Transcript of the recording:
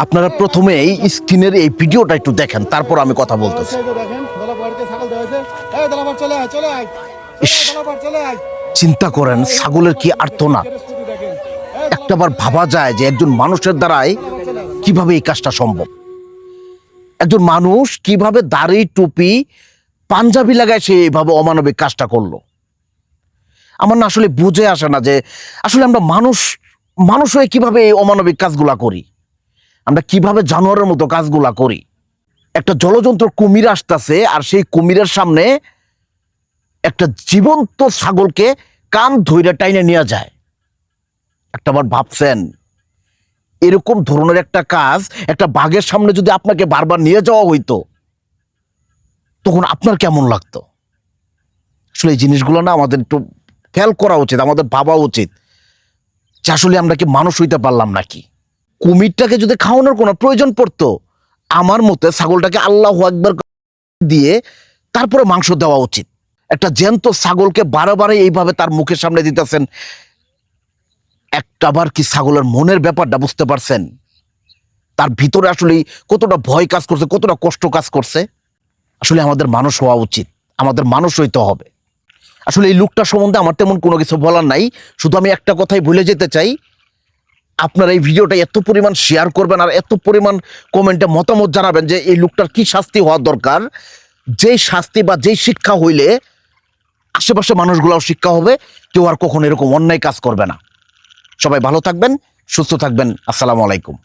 আপনারা প্রথমে এই স্ক্রিনের এই ভিডিওটা একটু দেখেন, তারপর আমি কথা বলতেছি। ইস, চিন্তা করেন ছাগলের কি আর্তনাদ। একটাবার ভাবা যায় যে একজন মানুষের দ্বারাই কিভাবে এই কাজটা সম্ভব। একজন মানুষ কিভাবে দাড়ি টুপি পাঞ্জাবি লাগায় সে এইভাবে অমানবিক কাজটা করলো। আমার না আসলে বুঝে আসে না যে আসলে আমরা মানুষ হয়ে কিভাবে এই অমানবিক কাজগুলা করি, আমরা কিভাবে জানোয়ারের মতো কাজগুলা করি। একটা জলজন্ত কুমির আসতেছে আর সেই কুমিরের সামনে একটা জীবন্ত ছাগলকে কান ধইরা টাইনে নিয়ে যায়। একটাবার ভাবছেন এরকম ধরনের একটা কাজ একটা বাঘের সামনে যদি আপনাকে বারবার নিয়ে যাওয়া হইতো তখন আপনার কেমন লাগতো? আসলে এই জিনিসগুলো না আমাদের একটু খেয়াল করা উচিত, আমাদের ভাবা উচিত যে আসলে আমরা কি মানুষ হইতে পারলাম নাকি। কুমিরটাকে যদি খাওয়ানোর কোনো প্রয়োজন পড়তো আমার মতে ছাগলটাকে আল্লাহু আকবার দিয়ে তারপরে মাংস দেওয়া উচিত। একটা জ্যান্ত ছাগলকে বারে এইভাবে তার মুখের সামনে দিতেছেন। একটাবার কি ছাগলের মনের ব্যাপারটা বুঝতে পারছেন? তার ভিতরে আসলে কতটা ভয় কাজ করছে, কতটা কষ্ট কাজ করছে। আসলে আমাদের মানুষ হওয়া উচিত, আমাদের মানুষ হইতে হবে। আসলে এই লোকটা সম্বন্ধে আমার তেমন কোনো কিছু বলার নাই, শুধু আমি একটা কথাই ভুলে যেতে চাই, আপনারা এই ভিডিওটা এত পরিমাণ শেয়ার করবেন আর এত পরিমাণ কমেন্টে মতামত জানাবেন যে এই লোকটার কি শাস্তি হওয়া দরকার, যেই শাস্তি বা যেই শিক্ষা হইলে আশেপাশে মানুষগুলোও শিক্ষা হবে, কেউ আর কখনো এরকম অন্যায় কাজ করবে না। সবাই ভালো থাকবেন, সুস্থ থাকবেন। আসসালামু আলাইকুম।